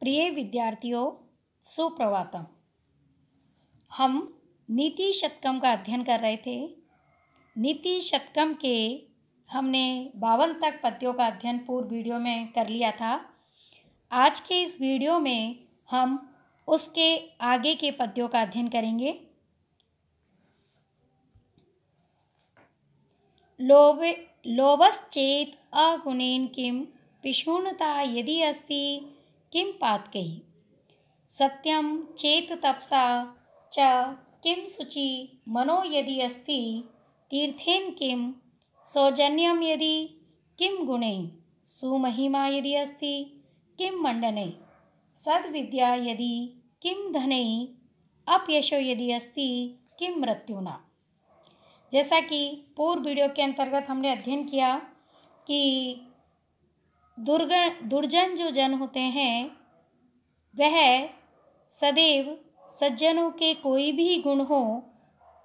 प्रिय विद्यार्थियों, सुप्रभातम। हम नीति शतकम का अध्ययन कर रहे थे। नीति शतकम के हमने 52 तक पद्यों का अध्ययन पूर्व वीडियो में कर लिया था। आज के इस वीडियो में हम उसके आगे के पद्यों का अध्ययन करेंगे। लोभश्चेत अगुणेन किम पिशूनता यदि अस्ति किम पातकैः। सत्यम चेत तपसा च किम शुचि मनो यदि अस्ति तीर्थेन किम सौजन्यम यदि किम गुणैः। सुमहिमा यदि अस्ति किम मंडनैः। सद्विद्या यदि किम धनैः। अपयशो यदि अस्ति किम मृत्युना। जैसा कि पूर्व वीडियो के अंतर्गत हमने अध्ययन किया कि दुर्जन जो जन होते हैं वह सदैव सज्जनों के कोई भी गुण हो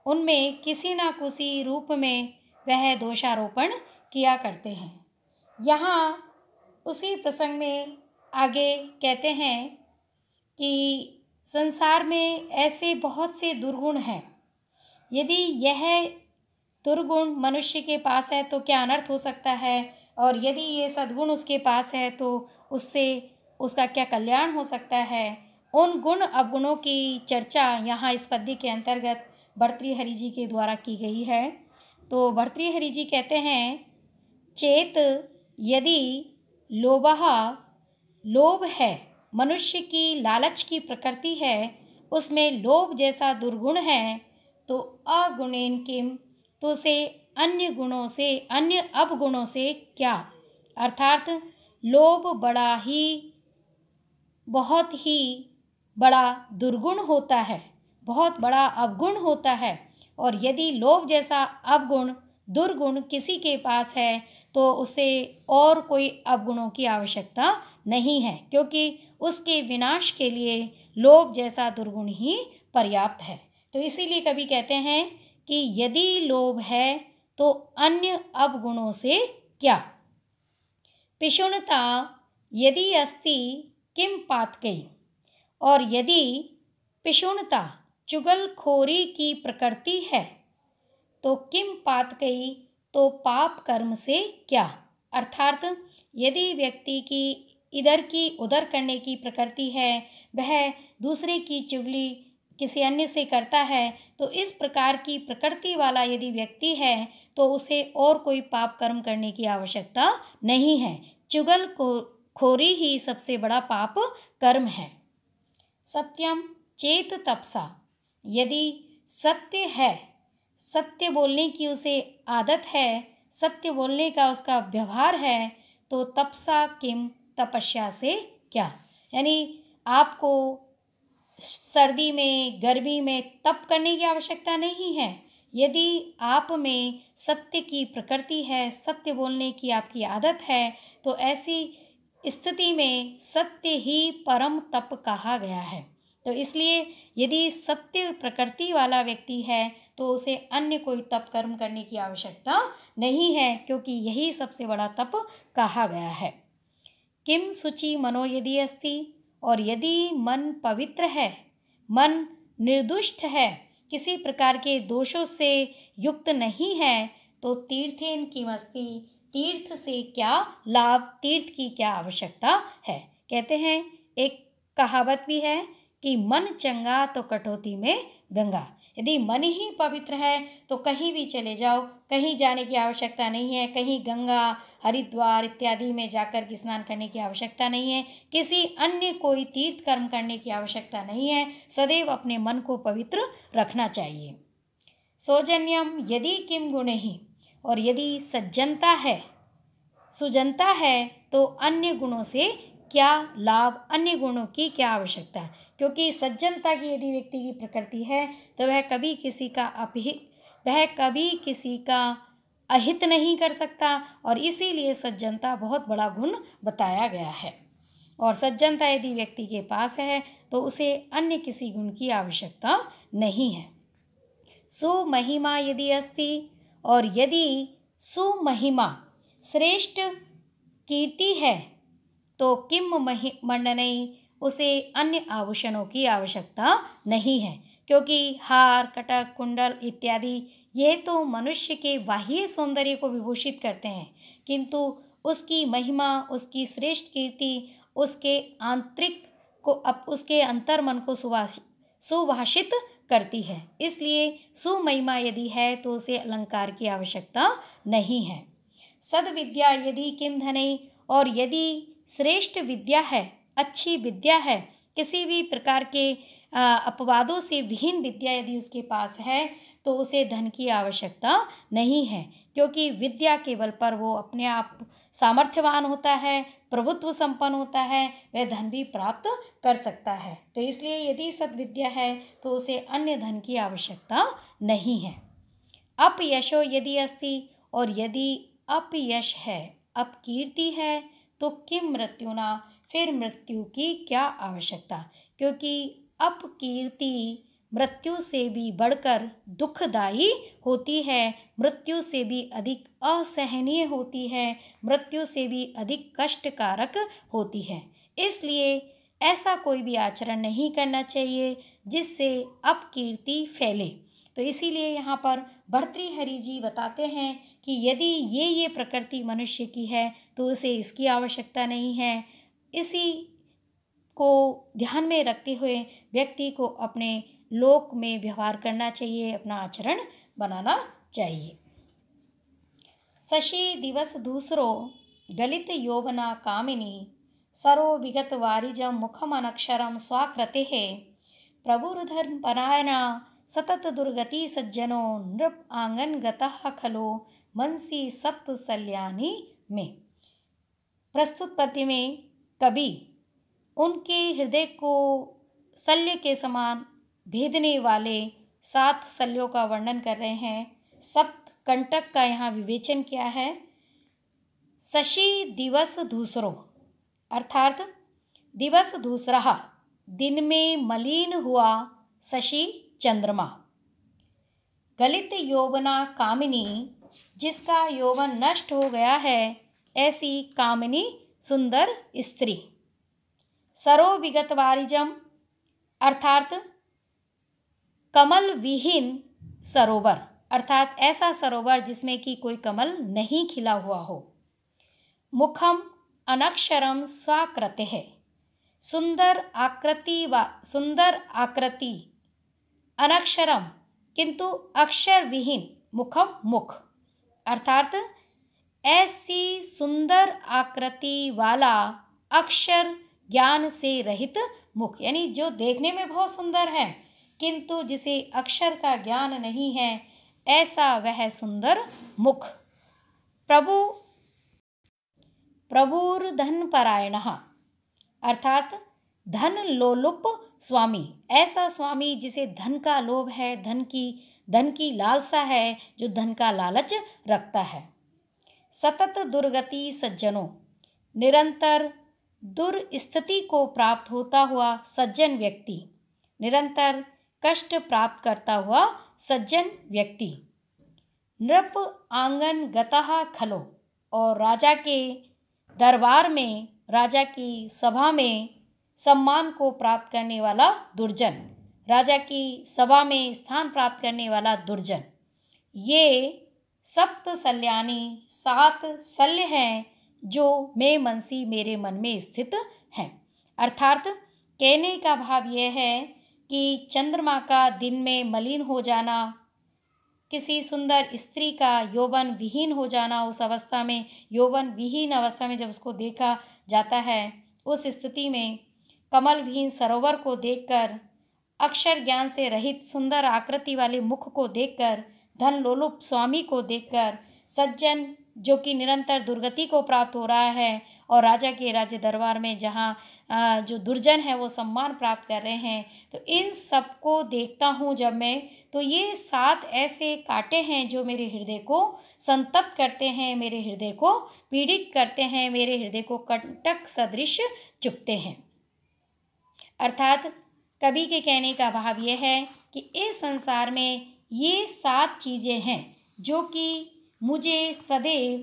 उनमें किसी न किसी रूप में वह दोषारोपण किया करते हैं। यहाँ उसी प्रसंग में आगे कहते हैं कि संसार में ऐसे बहुत से दुर्गुण हैं। यदि यह दुर्गुण मनुष्य के पास है तो क्या अनर्थ हो सकता है, और यदि ये सद्गुण उसके पास है तो उससे उसका क्या कल्याण हो सकता है। उन गुण अवगुणों की चर्चा यहाँ इस पद्य के अंतर्गत भर्तृहरि जी के द्वारा की गई है। तो भर्तृहरि जी कहते हैं, चेत यदि लोभ है, मनुष्य की लालच की प्रकृति है, उसमें लोभ जैसा दुर्गुण है, तो अगुणेन किम, तो उसे अन्य गुणों से, अन्य अवगुणों से क्या, अर्थात लोभ बहुत ही बड़ा दुर्गुण होता है, बहुत बड़ा अवगुण होता है। और यदि लोभ जैसा अवगुण, दुर्गुण किसी के पास है तो उसे और कोई अवगुणों की आवश्यकता नहीं है, क्योंकि उसके विनाश के लिए लोभ जैसा दुर्गुण ही पर्याप्त है। तो इसीलिए कवि कहते हैं कि यदि लोभ है तो अन्य अवगुणों से क्या। पिशुनता यदि अस्ति किम पातकैः। और यदि पिशुनता, चुगलखोरी की प्रकृति है, तो किम पातकैः, तो पाप कर्म से क्या। अर्थात यदि व्यक्ति की इधर की उधर करने की प्रकृति है, वह दूसरे की चुगली किसी अन्य से करता है, तो इस प्रकार की प्रकृति वाला यदि व्यक्ति है तो उसे और कोई पाप कर्म करने की आवश्यकता नहीं है। चुगलखोरी ही सबसे बड़ा पाप कर्म है। सत्यम चेत तपसा, यदि सत्य है, सत्य बोलने की उसे आदत है, सत्य बोलने का उसका व्यवहार है, तो तपसा किम, तपस्या से क्या। यानी आपको सर्दी में, गर्मी में तप करने की आवश्यकता नहीं है। यदि आप में सत्य की प्रकृति है, सत्य बोलने की आपकी आदत है, तो ऐसी स्थिति में सत्य ही परम तप कहा गया है। तो इसलिए यदि सत्य प्रकृति वाला व्यक्ति है तो उसे अन्य कोई तप कर्म करने की आवश्यकता नहीं है, क्योंकि यही सबसे बड़ा तप कहा गया है। किम शुचि मनो यदि अस्ति, और यदि मन पवित्र है, मन निर्दुष्ट है, किसी प्रकार के दोषों से युक्त नहीं है, तो तीर्थेन किम अस्ति, तीर्थ से क्या लाभ, तीर्थ की क्या आवश्यकता है। कहते हैं, एक कहावत भी है कि मन चंगा तो कटौती में गंगा। यदि मन ही पवित्र है तो कहीं भी चले जाओ, कहीं जाने की आवश्यकता नहीं है, कहीं गंगा, हरिद्वार इत्यादि में जाकर के स्नान करने की आवश्यकता नहीं है, किसी अन्य कोई तीर्थ कर्म करने की आवश्यकता नहीं है। सदैव अपने मन को पवित्र रखना चाहिए। सौजन्यम यदि किम गुणैः, और यदि सज्जनता है, सुजनता है, तो अन्य गुणों से क्या लाभ, अन्य गुणों की क्या आवश्यकता है। क्योंकि सज्जनता की यदि व्यक्ति की प्रकृति है तो वह कभी किसी का अहित नहीं कर सकता, और इसीलिए सज्जनता बहुत बड़ा गुण बताया गया है। और सज्जनता यदि व्यक्ति के पास है तो उसे अन्य किसी गुण की आवश्यकता नहीं है। सुमहिमा यदि अस्ति, और यदि सुमहिमा, श्रेष्ठ कीर्ति है, तो किम मंडनैः, उसे अन्य आभूषणों की आवश्यकता नहीं है, क्योंकि हार, कटक, कुंडल इत्यादि ये तो मनुष्य के बाह्य सौंदर्य को विभूषित करते हैं, किंतु उसकी महिमा, उसकी श्रेष्ठ कीर्ति उसके आंतरिक को उसके अंतर मन को सुभाषित करती है। इसलिए सुमहिमा यदि है तो उसे अलंकार की आवश्यकता नहीं है। सद्विद्या यदि किम धने, और यदि श्रेष्ठ विद्या है, अच्छी विद्या है, किसी भी प्रकार के अपवादों से विहीन विद्या यदि उसके पास है तो उसे धन की आवश्यकता नहीं है, क्योंकि विद्या के बल पर वो अपने आप सामर्थ्यवान होता है, प्रभुत्व संपन्न होता है, वह धन भी प्राप्त कर सकता है। तो इसलिए यदि सद्विद्या है तो उसे अन्य धन की आवश्यकता नहीं है। अपयशो यदि अस्ति, और यदि अपयश है, अपकीर्ति है, तो किम मृत्युना, फिर मृत्यु की क्या आवश्यकता, क्योंकि अपकीर्ति मृत्यु से भी बढ़कर दुखदायी होती है, मृत्यु से भी अधिक असहनीय होती है, मृत्यु से भी अधिक कष्टकारक होती है। इसलिए ऐसा कोई भी आचरण नहीं करना चाहिए जिससे अपकीर्ति फैले। तो इसीलिए यहाँ पर भर्तृहरि जी बताते हैं कि यदि ये प्रकृति मनुष्य की है तो उसे इसकी आवश्यकता नहीं है। इसी को ध्यान में रखते हुए व्यक्ति को अपने लोक में व्यवहार करना चाहिए, अपना आचरण बनाना चाहिए। शशि दिवस दूसरो गलित यौवना कामिनी, सरो विगत वारिजम मुखम अनक्षरम स्वाकृते, प्रभुर्धन परायणा सतत दुर्गति सज्जनो, नृप आंगन गतः खलो मनसी सप्त सल्यानी में। प्रस्तुत पद्य में कवि उनके हृदय को शल्य के समान भेदने वाले 7 शल्यों का वर्णन कर रहे हैं। सप्त कंटक का यहाँ विवेचन किया है। शशि दिवस दूसरो, अर्थात दिवस दूसरा, दिन में मलिन हुआ शशि चंद्रमा। गलित यौवना कामिनी, जिसका यौवन नष्ट हो गया है, ऐसी कामिनी सुंदर स्त्री। सरो विगत वारिजम, अर्थात कमल विहीन सरोवर, अर्थात ऐसा सरोवर जिसमें कि कोई कमल नहीं खिला हुआ हो। मुखम अनक्षरम स्वाकृते है, सुंदर आकृति, अनक्षरम किंतु अक्षर विहीन, मुखम मुख, अर्थात ऐसी सुंदर आकृति वाला अक्षर ज्ञान से रहित मुख, यानी जो देखने में बहुत सुंदर है किंतु जिसे अक्षर का ज्ञान नहीं है, ऐसा वह सुंदर मुख। प्रभुर्धन परायणः, अर्थात धन लोलुप स्वामी, ऐसा स्वामी जिसे धन का लोभ है, धन की लालसा है, जो धन का लालच रखता है। सतत दुर्गति सज्जनों, निरंतर दुर्स्थिति को प्राप्त होता हुआ सज्जन व्यक्ति, निरंतर कष्ट प्राप्त करता हुआ सज्जन व्यक्ति। नृप आंगन गतः खलो, और राजा के दरबार में, राजा की सभा में सम्मान को प्राप्त करने वाला दुर्जन, राजा की सभा में स्थान प्राप्त करने वाला दुर्जन। ये सप्त सल्यानी, 7 शल्य हैं जो मैं मनसी, मेरे मन में स्थित हैं। अर्थात कहने का भाव यह है कि चंद्रमा का दिन में मलिन हो जाना, किसी सुंदर स्त्री का यौवन विहीन हो जाना, उस अवस्था में, यौवन विहीन अवस्था में जब उसको देखा जाता है, उस स्थिति में कमल विहीन सरोवर को देखकर, अक्षर ज्ञान से रहित सुंदर आकृति वाले मुख को देखकर, धन लोलुप स्वामी को देखकर, सज्जन जो कि निरंतर दुर्गति को प्राप्त हो रहा है और राजा के राज्य दरबार में जहाँ जो दुर्जन है वो सम्मान प्राप्त कर रहे हैं, तो इन सबको देखता हूँ जब मैं, तो ये 7 ऐसे कांटे हैं जो मेरे हृदय को संतप्त करते हैं, मेरे हृदय को पीड़ित करते हैं, मेरे हृदय को कंटक सदृश चुभते हैं। अर्थात कवि के कहने का भाव यह है कि इस संसार में ये 7 चीज़ें हैं जो कि मुझे सदैव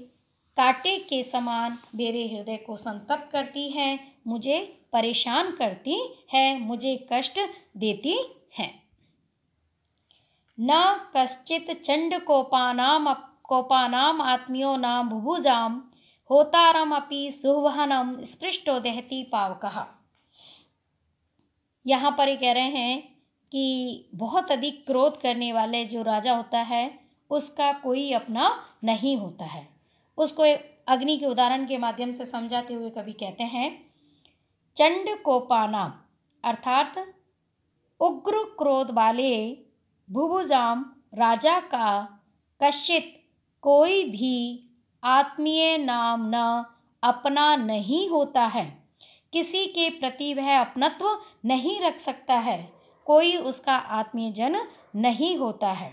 कांटे के समान मेरे हृदय को संतप्त करती हैं, मुझे परेशान करती है, मुझे कष्ट देती हैं। न कश्चित् कोपानाम आत्मीयो नाम बुभुजाम होतारमपि सुवहनम स्पृष्टो दहति पावकः। यहाँ पर ये कह रहे हैं कि बहुत अधिक क्रोध करने वाले जो राजा होता है उसका कोई अपना नहीं होता है। उसको अग्नि के उदाहरण के माध्यम से समझाते हुए कवि कहते हैं, चंड कोपानाम अर्थात उग्र क्रोध वाले भुभुजाम राजा का कश्चित कोई भी आत्मीय नाम न अपना नहीं होता है, किसी के प्रति वह अपनत्व नहीं रख सकता है, कोई उसका आत्मीय जन नहीं होता है।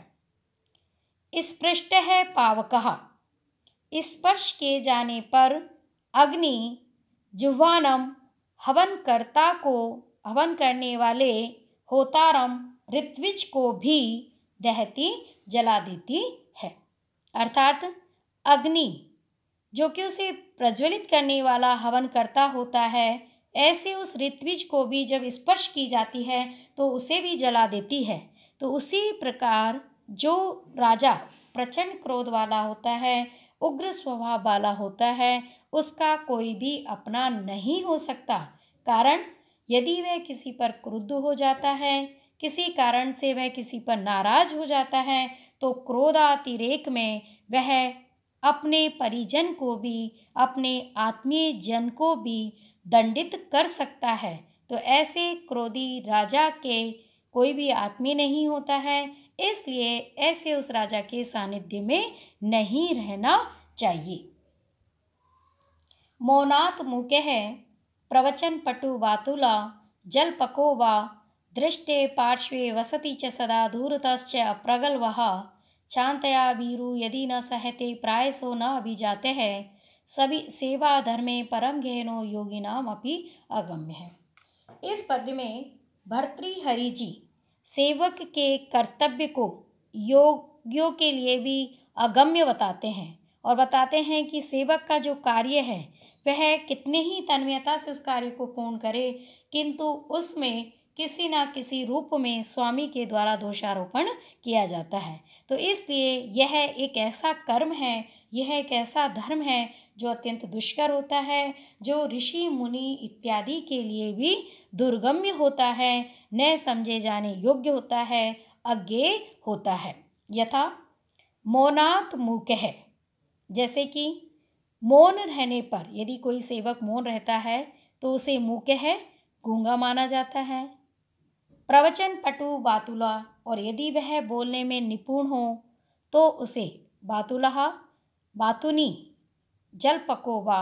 स्पृष्ट है पावकः स्पर्श किए जाने पर अग्नि जुह्वानम हवनकर्ता को हवन करने वाले होतारम ऋत्विज को भी दहती जला देती है। अर्थात अग्नि जो कि उसे प्रज्वलित करने वाला हवन करता होता है, ऐसे उस ऋत्विज को भी जब स्पर्श की जाती है तो उसे भी जला देती है। तो उसी प्रकार जो राजा प्रचंड क्रोध वाला होता है, उग्र स्वभाव वाला होता है, उसका कोई भी अपना नहीं हो सकता। कारण यदि वह किसी पर क्रुद्ध हो जाता है, किसी कारण से वह किसी पर नाराज हो जाता है, तो क्रोधातिरेक में वह अपने परिजन को भी, अपने आत्मीय जन को भी दंडित कर सकता है। तो ऐसे क्रोधी राजा के कोई भी आत्मीय नहीं होता है, इसलिए ऐसे उस राजा के सानिध्य में नहीं रहना चाहिए। मौनात् मूकः प्रवचन पटु वातुला जलपको वा दृष्टे पार्श्वे वसति च सदा दूरतश्च अप्रगल्भः शान्तया वीरु यदि न सहते प्रायसो न अभिजाते है सभी सेवा धर्मे परम गहनो योगिनाम अपि अगम्य है। इस पद्य में भर्तृहरि जी सेवक के कर्तव्य को योगियों के लिए भी अगम्य बताते हैं और बताते हैं कि सेवक का जो कार्य है वह कितने ही तन्मयता से उस कार्य को पूर्ण करे, किंतु उसमें किसी न किसी रूप में स्वामी के द्वारा दोषारोपण किया जाता है। तो इसलिए यह एक ऐसा कर्म है, यह एक ऐसा धर्म है जो अत्यंत दुष्कर होता है, जो ऋषि मुनि इत्यादि के लिए भी दुर्गम्य होता है, न समझे जाने योग्य होता है, अज्ञेय होता है। यथा मौनात् मूकः, जैसे कि मौन रहने पर यदि कोई सेवक मौन रहता है तो उसे मूकः गूंगा माना जाता है। प्रवचन पटु बातुला, और यदि वह बोलने में निपुण हो तो उसे बातुलः बातुनी जलपकोवा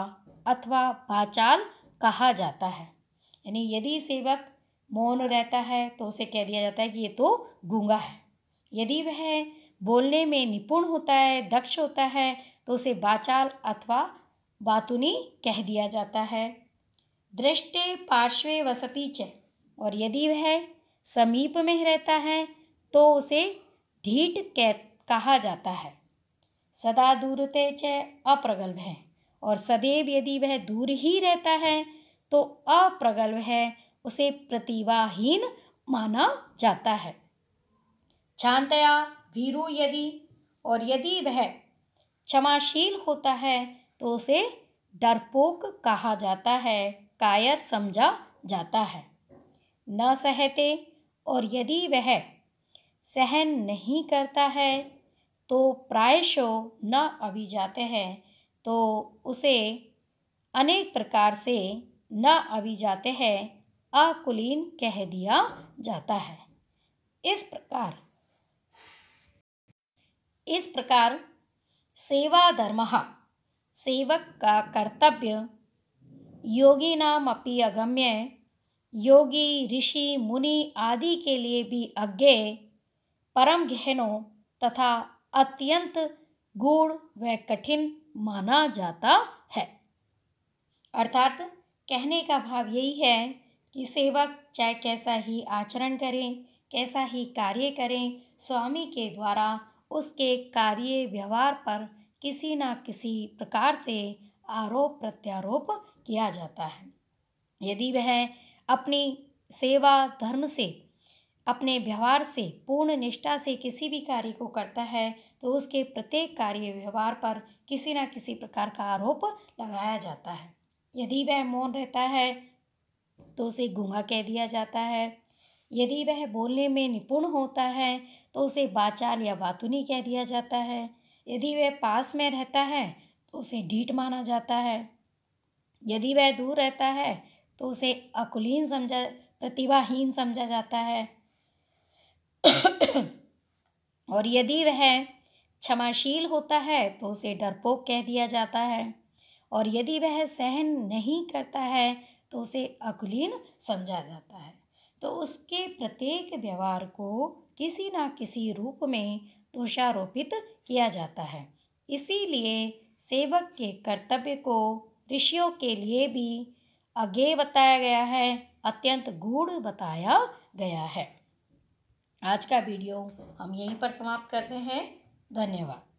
अथवा बाचाल कहा जाता है। यानी यदि सेवक मौन रहता है तो उसे कह दिया जाता है कि ये तो गूंगा है। यदि वह बोलने में निपुण होता है, दक्ष होता है, तो उसे बाचाल अथवा बातुनी कह दिया जाता है। दृष्टे पार्श्वे वसति च, और यदि वह समीप में रहता है तो उसे ढीठ कहा जाता है। सदा दूरते च अप्रगल्भ है, और सदैव यदि वह दूर ही रहता है तो अप्रगल्भ है, उसे प्रतिभाहीन माना जाता है। शांतया भीरु यदि, और यदि वह क्षमाशील होता है तो उसे डरपोक कहा जाता है, कायर समझा जाता है। न सहते, और यदि वह सहन नहीं करता है तो प्रायशो न अभिजाते हैं, तो उसे अनेक प्रकार से न अभिजाते हैं अकुलीन कह दिया जाता है। इस प्रकार सेवा धर्मः, सेवक का कर्तव्य, योगिनाम अपि अगम्य, योगी ऋषि मुनि आदि के लिए भी अज्ञेय, परम गहनो तथा अत्यंत गूढ़ व कठिन माना जाता है। अर्थात कहने का भाव यही है कि सेवक चाहे कैसा ही आचरण करें, कैसा ही कार्य करें, स्वामी के द्वारा उसके कार्य व्यवहार पर किसी न किसी प्रकार से आरोप प्रत्यारोप किया जाता है। यदि वह अपनी सेवा धर्म से, अपने व्यवहार से, पूर्ण निष्ठा से किसी भी कार्य को करता है तो उसके प्रत्येक कार्य व्यवहार पर किसी न किसी प्रकार का आरोप लगाया जाता है। यदि वह मौन रहता है तो उसे गूंगा कह दिया जाता है। यदि वह बोलने में निपुण होता है तो उसे बाचाल या बातूनी कह दिया जाता है। यदि वह पास में रहता है तो उसे ढीठ माना जाता है। यदि वह दूर रहता है तो उसे अकुलीन समझा, प्रतिभाहीन समझा जाता है। और यदि वह क्षमाशील होता है तो उसे डरपोक कह दिया जाता है। और यदि वह सहन नहीं करता है तो उसे अकुलीन समझा जाता है। तो उसके प्रत्येक व्यवहार को किसी न किसी रूप में दोषारोपित किया जाता है। इसीलिए सेवक के कर्तव्य को ऋषियों के लिए भी अज्ञेय बताया गया है, अत्यंत गूढ़ बताया गया है। आज का वीडियो हम यहीं पर समाप्त करते हैं। धन्यवाद।